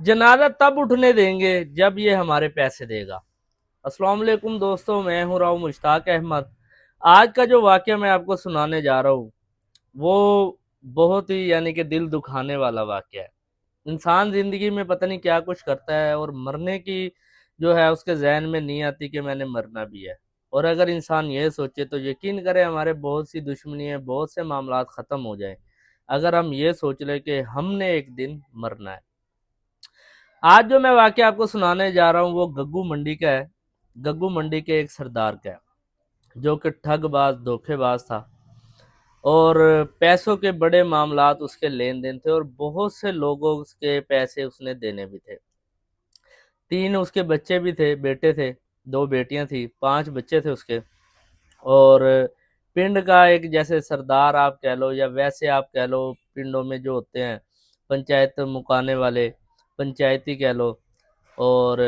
जनाजा तब उठने देंगे जब ये हमारे पैसे देगा। अस्सलाम वालेकुम दोस्तों, मैं हूँ राव मुश्ताक अहमद। आज का जो वाक़या मैं आपको सुनाने जा रहा हूँ वो बहुत ही कि दिल दुखाने वाला वाक़या है। इंसान ज़िंदगी में पता नहीं क्या कुछ करता है और मरने की जो है उसके ज़हन में नहीं आती कि मैंने मरना भी है। और अगर इंसान ये सोचे तो यकीन करें हमारे बहुत सी दुश्मनी है, बहुत से मामलात ख़त्म हो जाएं अगर हम ये सोच लें कि हमने एक दिन मरना है। आज जो मैं वाकया आपको सुनाने जा रहा हूँ वो गग्गू मंडी का है। गग्गू मंडी के एक सरदार का है जो कि ठगबाज धोखेबाज था और पैसों के बड़े मामलात उसके लेन देन थे और बहुत से लोगों के पैसे उसने देने भी थे। 3 उसके बच्चे भी थे, बेटे थे, 2 बेटियां थी, 5 बच्चे थे उसके। और पिंड का एक जैसे सरदार आप कह लो या वैसे आप कह लो, पिंडों में जो होते हैं पंचायत मुकाने वाले, पंचायती कह लो। और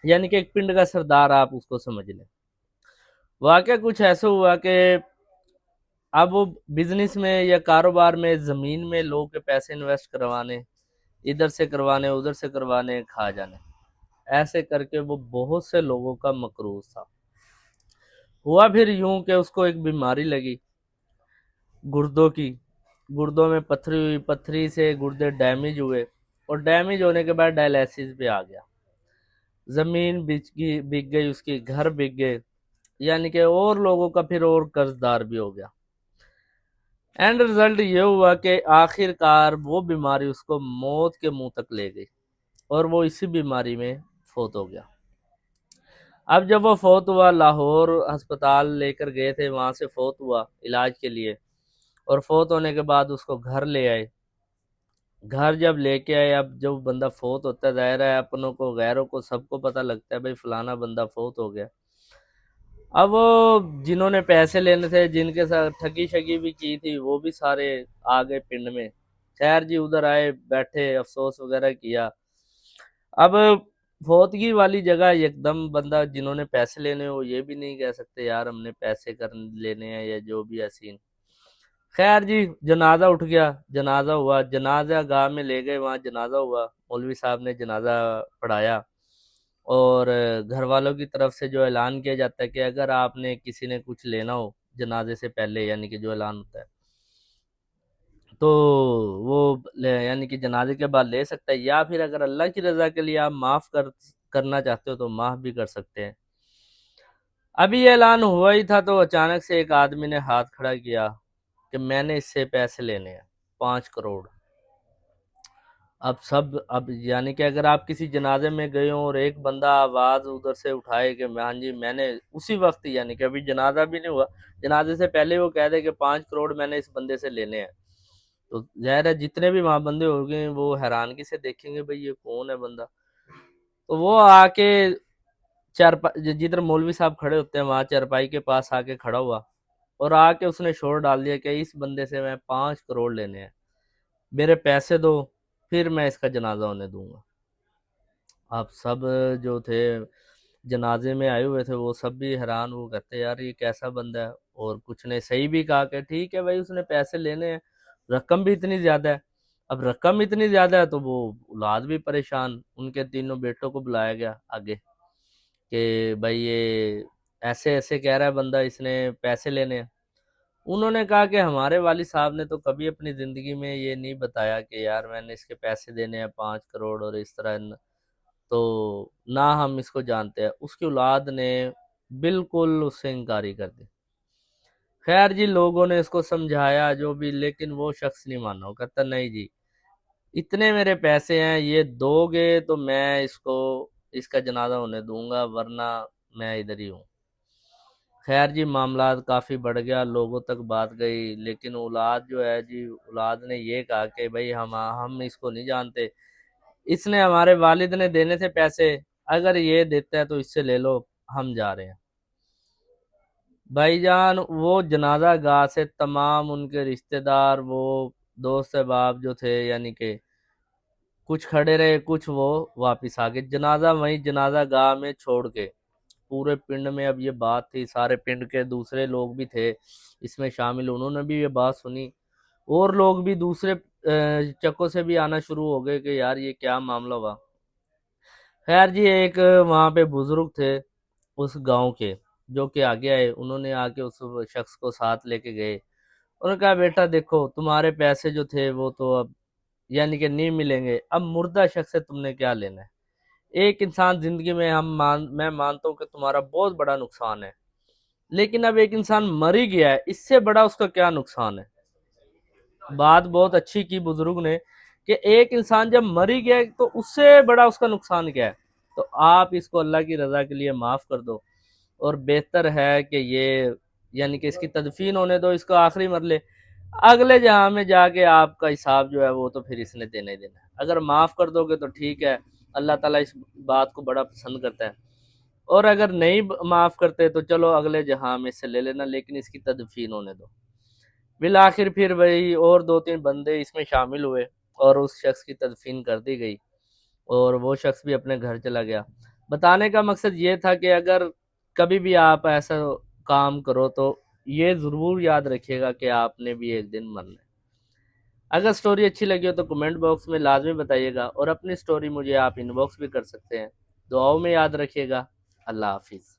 कि एक पिंड का सरदार आप उसको समझ लें। वाकया कुछ ऐसा हुआ कि अब वो बिजनेस में या कारोबार में ज़मीन में लोगों के पैसे इन्वेस्ट करवाने, इधर से करवाने उधर से करवाने, खा जाने, ऐसे करके वो बहुत से लोगों का मकरूज था। हुआ फिर यूं कि उसको एक बीमारी लगी गुर्दों की। गुर्दों में पथरी हुई, पथरी से गुर्दे डैमेज हुए और डैमेज होने के बाद डायलिसिस पे आ गया। ज़मीन बिक गई उसकी, घर बिक गए, कि और लोगों का फिर और कर्जदार भी हो गया। एंड रिजल्ट ये हुआ कि आखिरकार वो बीमारी उसको मौत के मुंह तक ले गई और वो इसी बीमारी में फौत हो गया। अब जब वो फौत हुआ, लाहौर अस्पताल लेकर गए थे, वहां से फौत हुआ इलाज के लिए। और फौत होने के बाद उसको घर ले आए। घर जब लेके आए, अब जब बंदा फौत होता है जाहिर है अपनों को गैरों को सबको पता लगता है भाई फलाना बंदा फौत हो गया। अब वो जिन्होंने पैसे लेने थे, जिनके साथ ठगी शगी भी की थी, वो भी सारे आ गए पिंड में। खैर जी, उधर आए, बैठे, अफसोस वगैरह किया। अब फौतगी वाली जगह एकदम बंदा जिन्होंने पैसे लेने हो ये भी नहीं कह सकते यार हमने पैसे कर लेने हैं या जो भी है सीन। खैर जी, जनाजा उठ गया, जनाजा हुआ, जनाजा गांव में ले गए, वहाँ जनाजा हुआ, मौलवी साहब ने जनाजा पढ़ाया। और घर वालों की तरफ से जो ऐलान किया जाता है कि अगर आपने किसी ने कुछ लेना हो जनाजे से पहले, कि जो ऐलान होता है, तो वो कि जनाजे के बाद ले सकता है, या फिर अगर अल्लाह की रजा के लिए आप करना चाहते हो तो माफ भी कर सकते हैं। अभी ये ऐलान हुआ ही था तो अचानक से एक आदमी ने हाथ खड़ा किया कि मैंने इससे पैसे लेने हैं, 5 करोड़। अब कि अगर आप किसी जनाजे में गए हो और एक बंदा आवाज उधर से उठाए कि हाँ जी मैंने, उसी वक्त कि अभी जनाजा भी नहीं हुआ, जनाजे से पहले वो कह दे कि 5 करोड़ मैंने इस बंदे से लेने हैं, तो जाहिर है जितने भी वहां बंदे होंगे वो हैरानगी से देखेंगे भाई ये कौन है बंदा। तो वो आके चारपाई जिधर मौलवी साहब खड़े होते हैं वहां चारपाई के पास आके खड़ा हुआ और आके उसने शोर डाल दिया कि इस बंदे से मैं 5 करोड़ लेने हैं, मेरे पैसे दो, फिर मैं इसका जनाजा होने दूंगा। आप सब जो थे जनाजे में आए हुए थे वो सब भी हैरान, वो कहते यार ये कैसा बंदा है। और कुछ ने सही भी कहा कि ठीक है भाई उसने पैसे लेने हैं, रकम भी इतनी ज्यादा है। अब रकम इतनी ज्यादा है तो वो औलाद भी परेशान, उनके तीनों बेटों को बुलाया गया आगे कि भाई ये ऐसे ऐसे कह रहा है बंदा, इसने पैसे लेने हैं। उन्होंने कहा कि हमारे वालिद साहब ने तो कभी अपनी जिंदगी में ये नहीं बताया कि यार मैंने इसके पैसे देने हैं 5 करोड़ और इस तरह तो ना हम इसको जानते हैं। उसकी औलाद ने बिल्कुल उससे इनकारी कर दी। खैर जी, लोगों ने इसको समझाया जो भी, लेकिन वो शख्स नहीं माना। वो कहता नहीं जी, इतने मेरे पैसे हैं, ये दोगे तो मैं इसको इसका जनाजा होने दूंगा, वरना मैं इधर ही हूँ। खैर जी, मामला काफ़ी बढ़ गया, लोगों तक बात गई, लेकिन औलाद जो है जी, औलाद ने ये कहा कि भाई हम इसको नहीं जानते, इसने हमारे वालिद ने देने थे पैसे, अगर ये देता है तो इससे ले लो, हम जा रहे हैं। भाईजान वो जनाजा गाह से तमाम उनके रिश्तेदार, वो दोस्त अहबाब जो थे, कि कुछ खड़े रहे, कुछ वो वापिस आ गए, जनाजा वहीं जनाजा गाह में छोड़ के। पूरे पिंड में अब ये बात थी, सारे पिंड के दूसरे लोग भी थे इसमें शामिल, उन्होंने भी ये बात सुनी। और लोग भी दूसरे चक्कों से भी आना शुरू हो गए कि यार ये क्या मामला हुआ। खैर जी, एक वहाँ पे बुजुर्ग थे उस गांव के, जो कि आगे आए, उन्होंने आके उस शख्स को साथ लेके गए। उन्होंने कहा बेटा देखो, तुम्हारे पैसे जो थे वो तो अब यानी कि नहीं मिलेंगे, अब मुर्दा शख्स से तुमने क्या लेना है। एक इंसान जिंदगी में मैं मानता हूँ कि तुम्हारा बहुत बड़ा नुकसान है, लेकिन अब एक इंसान मर ही गया है, इससे बड़ा उसका क्या नुकसान है। बात बहुत अच्छी की बुजुर्ग ने कि एक इंसान जब मर ही गया है, तो उससे बड़ा उसका नुकसान क्या है। तो आप इसको अल्लाह की रजा के लिए माफ कर दो, और बेहतर है कि ये यानी कि इसकी तदफीन होने दो, इसको आखिरी मरले, अगले जहां में जाके आपका हिसाब जो है वो तो फिर इसने देना ही देना है। अगर माफ कर दोगे तो ठीक है, अल्लाह ताला इस बात को बड़ा पसंद करता है। और अगर नहीं माफ करते तो चलो अगले जहां में से ले लेना, लेकिन इसकी तदफीन होने दो। बिल आखिर फिर वही और दो तीन बंदे इसमें शामिल हुए, और उस शख्स की तदफीन कर दी गई, और वो शख्स भी अपने घर चला गया। बताने का मकसद ये था कि अगर कभी भी आप ऐसा काम करो तो ये ज़रूर याद रखिएगा कि आपने भी एक दिन मरना है। अगर स्टोरी अच्छी लगी हो तो कमेंट बॉक्स में लाजमी बताइएगा, और अपनी स्टोरी मुझे आप इनबॉक्स भी कर सकते हैं। दुआओं में याद रखिएगा। अल्लाह हाफिज़।